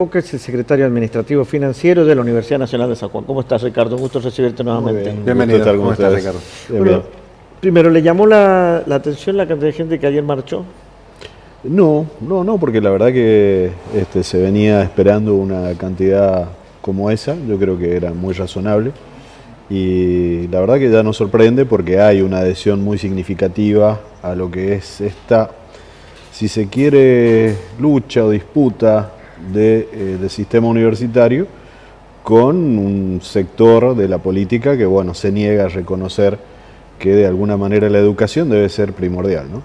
Que es el secretario administrativo financiero de la Universidad Nacional de San Juan. ¿Cómo estás, Ricardo? Un gusto recibirte nuevamente. Bienvenido. ¿Cómo estás, Ricardo? Bueno, primero, ¿le llamó la atención la cantidad de gente que ayer marchó? No, porque la verdad que se venía esperando una cantidad como esa. Yo creo que era muy razonable. Y la verdad que ya nos sorprende porque hay una adhesión muy significativa a lo que es esta, si se quiere, lucha o disputa del sistema universitario con un sector de la política que, bueno, se niega a reconocer que de alguna manera la educación debe ser primordial, ¿no?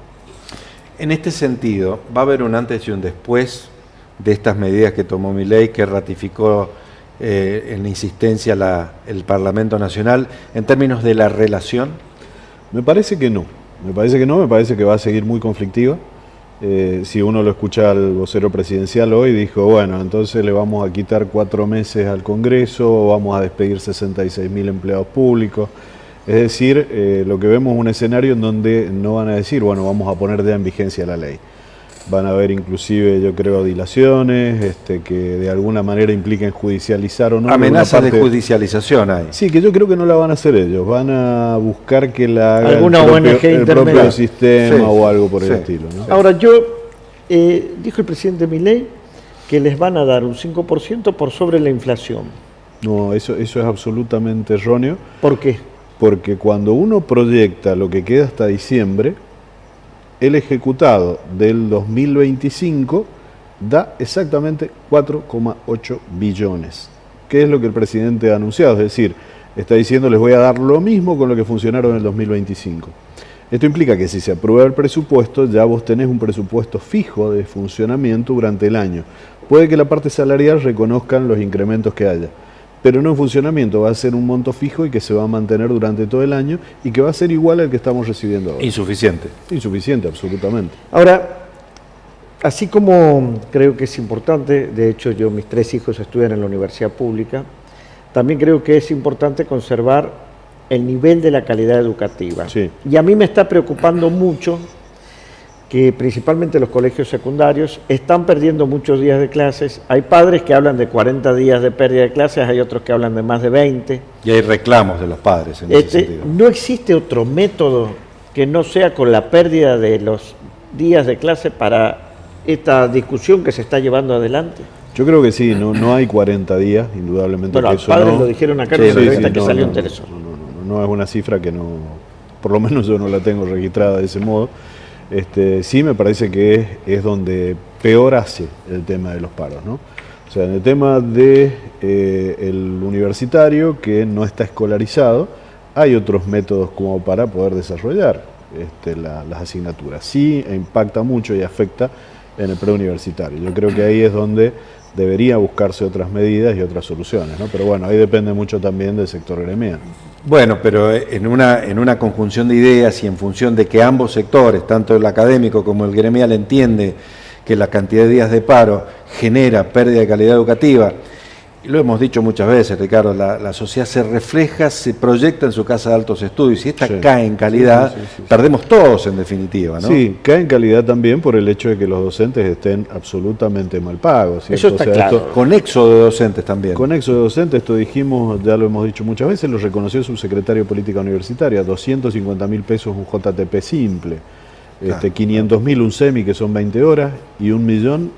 En este sentido, ¿va a haber un antes y un después de estas medidas que tomó Milei, que ratificó en la insistencia el Parlamento Nacional, en términos de la relación? Me parece que no, me parece que va a seguir muy conflictiva. Si uno lo escucha al vocero presidencial hoy, dijo, bueno, entonces le vamos a quitar 4 meses al Congreso, vamos a despedir 66.000 empleados públicos. Es decir, lo que vemos es un escenario en donde no van a decir, bueno, vamos a poner ya en vigencia la ley. Van a haber inclusive, yo creo, dilaciones que de alguna manera impliquen judicializar o no. Amenazas de judicialización hay. Sí, que yo creo que no la van a hacer ellos. Van a buscar que la haga el propio sistema, sí, o algo por el estilo, ¿no? Ahora, dijo el presidente Milei que les van a dar un 5% por sobre la inflación. No, eso es absolutamente erróneo. ¿Por qué? Porque cuando uno proyecta lo que queda hasta diciembre, el ejecutado del 2025 da exactamente 4,8 billones, que es lo que el presidente ha anunciado, es decir, está diciendo les voy a dar lo mismo con lo que funcionaron en el 2025. Esto implica que si se aprueba el presupuesto, ya vos tenés un presupuesto fijo de funcionamiento durante el año. Puede que la parte salarial reconozcan los incrementos que haya, pero no en funcionamiento, va a ser un monto fijo y que se va a mantener durante todo el año y que va a ser igual al que estamos recibiendo ahora. Insuficiente. Insuficiente, absolutamente. Ahora, así como creo que es importante, de hecho mis 3 hijos estudian en la universidad pública, también creo que es importante conservar el nivel de la calidad educativa. Sí. Y a mí me está preocupando mucho que principalmente los colegios secundarios están perdiendo muchos días de clases. Hay padres que hablan de 40 días de pérdida de clases, hay otros que hablan de más de 20. Y hay reclamos de los padres en ese sentido. ¿No existe otro método que no sea con la pérdida de los días de clase para esta discusión que se está llevando adelante? Yo creo que sí, no hay 40 días, indudablemente. Bueno, los padres lo dijeron acá en una entrevista que salió en Telesur. No es una cifra que no, por lo menos yo no la tengo registrada de ese modo. Sí me parece que es donde peor hace el tema de los paros, ¿no? O sea, en el tema de el universitario que no está escolarizado, hay otros métodos como para poder desarrollar las asignaturas. Sí impacta mucho y afecta en el preuniversitario. Yo creo que ahí es donde debería buscarse otras medidas y otras soluciones, ¿no? Pero bueno, ahí depende mucho también del sector gremial. Bueno, pero en una conjunción de ideas y en función de que ambos sectores, tanto el académico como el gremial, entiende que la cantidad de días de paro genera pérdida de calidad educativa, y lo hemos dicho muchas veces, Ricardo, la sociedad se refleja, se proyecta en su casa de altos estudios, y si esta cae en calidad, perdemos todos en definitiva, ¿no? Sí, cae en calidad también por el hecho de que los docentes estén absolutamente mal pagos, ¿cierto? Eso está claro. Con éxodo de docentes también. Con éxodo de docentes, esto dijimos, ya lo hemos dicho muchas veces, lo reconoció el subsecretario de Política Universitaria, 250.000 pesos un JTP simple, 500.000 un semi, que son 20 horas, y 1 millón,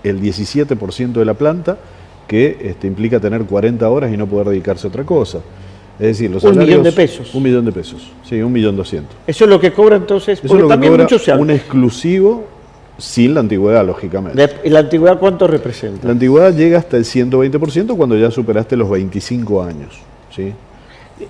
el 17% de la planta, que implica tener 40 horas y no poder dedicarse a otra cosa. Es decir, los salarios... 1 millón de pesos. 1 millón de pesos, sí, 1.200.000. Eso es lo que cobra entonces, porque es lo también que cobra un exclusivo sin la antigüedad, lógicamente. ¿Y la antigüedad cuánto representa? La antigüedad llega hasta el 120% cuando ya superaste los 25 años, ¿sí?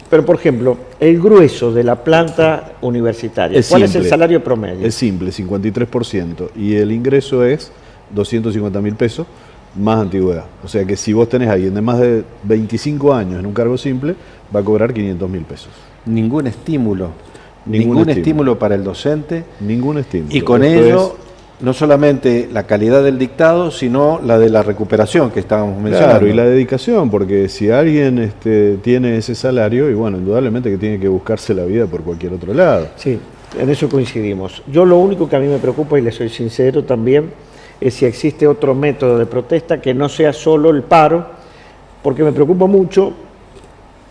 Pero, por ejemplo, el grueso de la planta universitaria, ¿cuál es el salario promedio? Es simple, 53%, y el ingreso es 250.000 pesos, más antigüedad. O sea que si vos tenés a alguien de más de 25 años en un cargo simple, va a cobrar 500.000 pesos. Ningún estímulo. Ningún estímulo para el docente. Ningún estímulo. Y con ello, no solamente la calidad del dictado, sino la de la recuperación que estábamos mencionando. Claro, y la dedicación, porque si alguien tiene ese salario, y bueno, indudablemente que tiene que buscarse la vida por cualquier otro lado. Sí, en eso coincidimos. Yo lo único que a mí me preocupa, y le soy sincero también, es si existe otro método de protesta que no sea solo el paro, porque me preocupa mucho.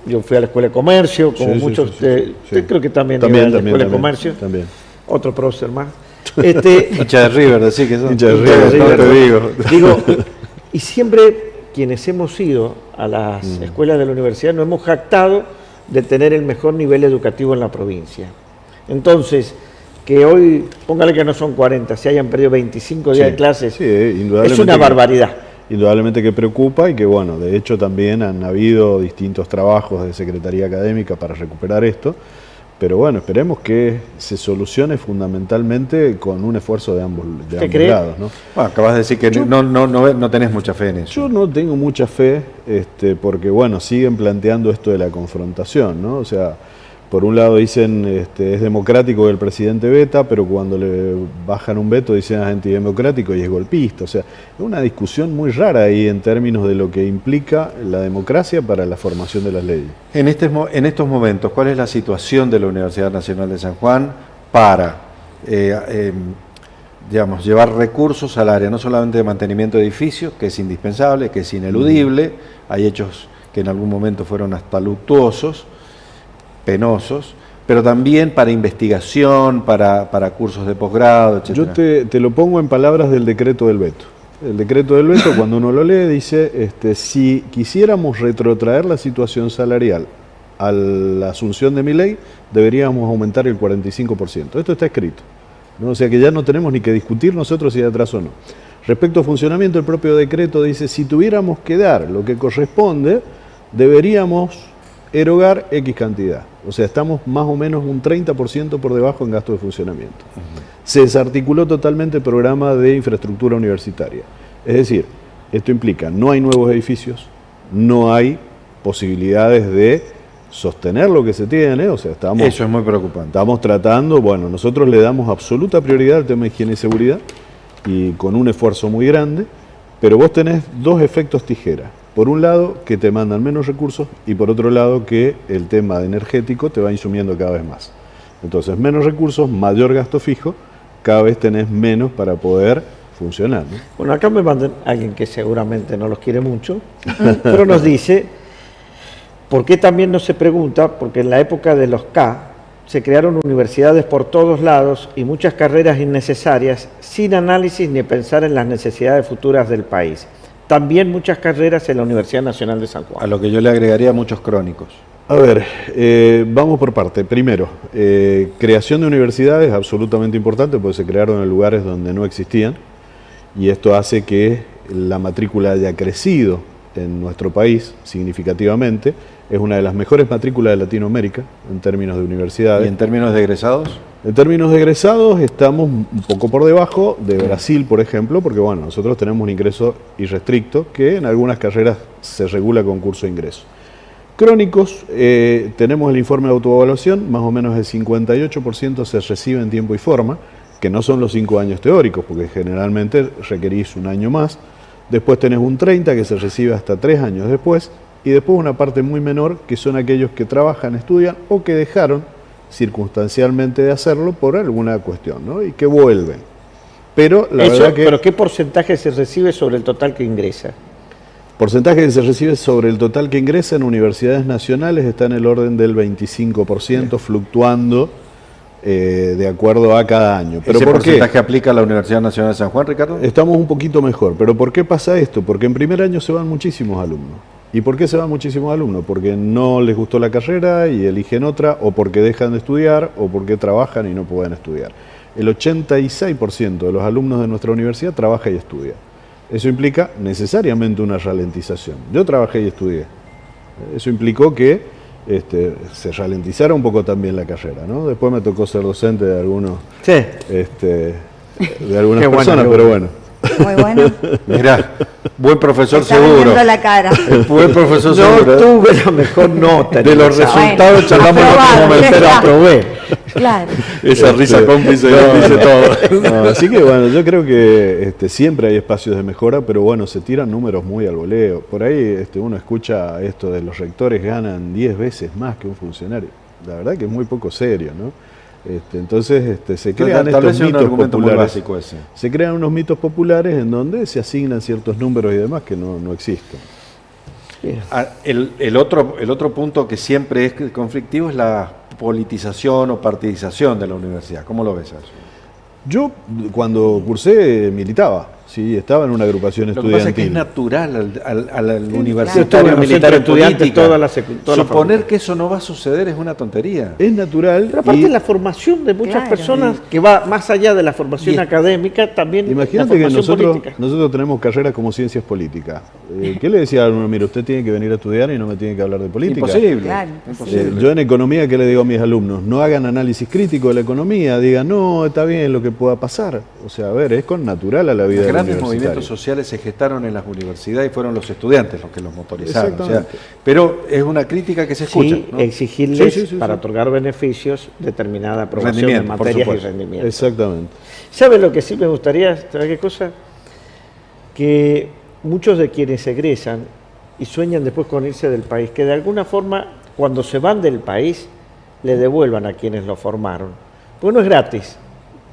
Yo fui a la Escuela de Comercio, como muchos de ustedes, usted creo que también iba a la Escuela de Comercio, también. Otro prócer más. Hincha de River, así que son. Hincha de River, no te digo. Digo, y siempre quienes hemos ido a las escuelas de la universidad nos hemos jactado de tener el mejor nivel educativo en la provincia. Entonces, que hoy, póngale que no son 40, se hayan perdido 25 días de clases, indudablemente es una barbaridad. Indudablemente que preocupa y que, bueno, de hecho también han habido distintos trabajos de Secretaría Académica para recuperar esto, pero bueno, esperemos que se solucione fundamentalmente con un esfuerzo de ambos lados, ¿no? Bueno, acabas de decir que no tenés mucha fe en eso. Yo no tengo mucha fe, porque, bueno, siguen planteando esto de la confrontación, ¿no? O sea, por un lado dicen es democrático que el presidente veta, pero cuando le bajan un veto dicen es antidemocrático y es golpista. O sea, es una discusión muy rara ahí en términos de lo que implica la democracia para la formación de las leyes. En estos momentos, ¿cuál es la situación de la Universidad Nacional de San Juan para llevar recursos al área, no solamente de mantenimiento de edificios, que es indispensable, que es ineludible, hay hechos que en algún momento fueron hasta luctuosos, penosos, pero también para investigación, para cursos de posgrado, etc. Yo te lo pongo en palabras del decreto del veto. El decreto del veto, cuando uno lo lee, dice, si quisiéramos retrotraer la situación salarial a la asunción de Milei, deberíamos aumentar el 45%. Esto está escrito, ¿no? O sea que ya no tenemos ni que discutir nosotros si hay atrás o no. Respecto a funcionamiento, el propio decreto dice, si tuviéramos que dar lo que corresponde, deberíamos erogar X cantidad. O sea, estamos más o menos un 30% por debajo en gasto de funcionamiento. Se desarticuló totalmente el programa de infraestructura universitaria. Es decir, esto implica, no hay nuevos edificios, no hay posibilidades de sostener lo que se tiene, o sea, eso es muy preocupante. Estamos tratando, bueno, nosotros le damos absoluta prioridad al tema de higiene y seguridad, y con un esfuerzo muy grande, pero vos tenés dos efectos tijera. Por un lado, que te mandan menos recursos, y por otro lado, que el tema energético te va insumiendo cada vez más. Entonces, menos recursos, mayor gasto fijo, cada vez tenés menos para poder funcionar, ¿no? Bueno, acá me mandan alguien que seguramente no los quiere mucho, pero nos dice, ¿por qué también no se pregunta? Porque en la época de los K se crearon universidades por todos lados y muchas carreras innecesarias, sin análisis ni pensar en las necesidades futuras del país. También muchas carreras en la Universidad Nacional de San Juan. A lo que yo le agregaría muchos crónicos. A ver, vamos por parte. Primero, creación de universidades, absolutamente importante, porque se crearon en lugares donde no existían, y esto hace que la matrícula haya crecido en nuestro país significativamente. Es una de las mejores matrículas de Latinoamérica en términos de universidades. ¿Y en términos de egresados? En términos de egresados estamos un poco por debajo de Brasil, por ejemplo, porque bueno, nosotros tenemos un ingreso irrestricto que en algunas carreras se regula con curso de ingreso. Crónicos, tenemos el informe de autoevaluación, más o menos el 58% se recibe en tiempo y forma, que no son los 5 años teóricos, porque generalmente requerís un año más. Después tenés un 30% que se recibe hasta 3 años después, y después una parte muy menor, que son aquellos que trabajan, estudian o que dejaron circunstancialmente de hacerlo por alguna cuestión, ¿no? Y que vuelven. Pero la verdad que... ¿Pero qué porcentaje se recibe sobre el total que ingresa? Porcentaje que se recibe sobre el total que ingresa en universidades nacionales está en el orden del 25%, fluctuando de acuerdo a cada año. ¿Pero ¿Ese por qué? porcentaje aplica a la Universidad Nacional de San Juan, Ricardo? Estamos un poquito mejor. ¿Pero por qué pasa esto? Porque en primer año se van muchísimos alumnos. ¿Y por qué se van muchísimos alumnos? Porque no les gustó la carrera y eligen otra, o porque dejan de estudiar, o porque trabajan y no pueden estudiar. El 86% de los alumnos de nuestra universidad trabaja y estudia. Eso implica necesariamente una ralentización. Yo trabajé y estudié. Eso implicó que se ralentizara un poco también la carrera, ¿no? Después me tocó ser docente de algunos, Sí. de algunas personas, pero bueno. Muy bueno. Mirá, buen profesor Está seguro. viendo la cara. Buen profesor No seguro. tuve la mejor nota. De los resultados Bueno, charlamos en otro aprobado, momento. Pero aprobé. Claro. Esa risa cómplice No, dice todo. no, así que bueno, yo creo que siempre hay espacios de mejora, pero bueno, se tiran números muy al voleo. Por ahí uno escucha esto de los rectores ganan 10 veces más que un funcionario. La verdad que es muy poco serio, ¿no? Entonces se crean Tal vez estos sea un mitos argumento muy populares. básico ese. Se crean unos mitos populares en donde se asignan ciertos números y demás que no existen. El otro punto que siempre es conflictivo es la politización o partidización de la universidad. ¿Cómo lo ves eso? Yo, cuando cursé, militaba. Sí, estaba en una agrupación Lo que estudiantil. pasa es que es natural al Yo estuve universitario en los militar centros en estudiantes política. toda la Suponer facultad. que eso no va a suceder es una tontería. Es natural. Pero aparte y la formación de muchas Claro. personas que va más allá de la formación Y- académica, también imagínate la que formación nosotros política. tenemos carreras como ciencias políticas. ¿Qué le decía a uno? Mira, usted tiene que venir a estudiar y no me tiene que hablar de política. Imposible. Claro, Imposible. Yo en economía, ¿qué le digo a mis alumnos? No hagan análisis crítico de la economía, digan, no, está bien lo que pueda pasar. O sea, a ver, es con natural a la vida Los del grandes universitario. movimientos sociales se gestaron en las universidades y fueron los estudiantes los que los motorizaron. O sea, Exactamente. pero es una crítica que se escucha. Sí, ¿no? exigirles Sí. para otorgar beneficios determinada aprobación de Rendimiento, por materias y supuesto. rendimiento. Exactamente. ¿Sabe lo que sí me gustaría? ¿Sabe qué cosa? Que muchos de quienes egresan y sueñan después con irse del país, que de alguna forma, cuando se van del país, le devuelvan a quienes lo formaron. Porque no es gratis.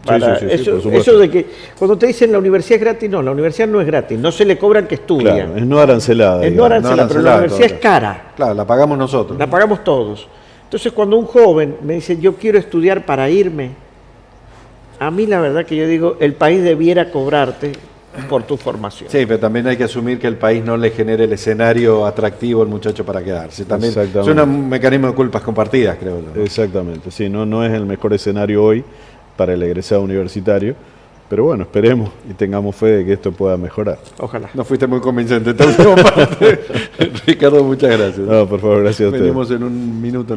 Sí, por supuesto. Eso de que cuando te dicen la universidad es gratis, no, la universidad no es gratis, no se le cobran que estudian. Claro, es no arancelada. Es no digamos. arancelada, pero la universidad es cara. Claro, la pagamos nosotros. La pagamos todos. Entonces, cuando un joven me dice, yo quiero estudiar para irme, a mí la verdad que yo digo, el país debiera cobrarte por tu formación. Sí, pero también hay que asumir que el país no le genere el escenario atractivo al muchacho para quedarse. También es Exactamente. un mecanismo de culpas compartidas, creo yo, ¿no? Exactamente, sí, no es el mejor escenario hoy para el egresado universitario, pero bueno, esperemos y tengamos fe de que esto pueda mejorar. Ojalá. No fuiste muy convincente esta última parte. Ricardo, muchas gracias. No, por favor, gracias a ustedes. Venimos en un minuto.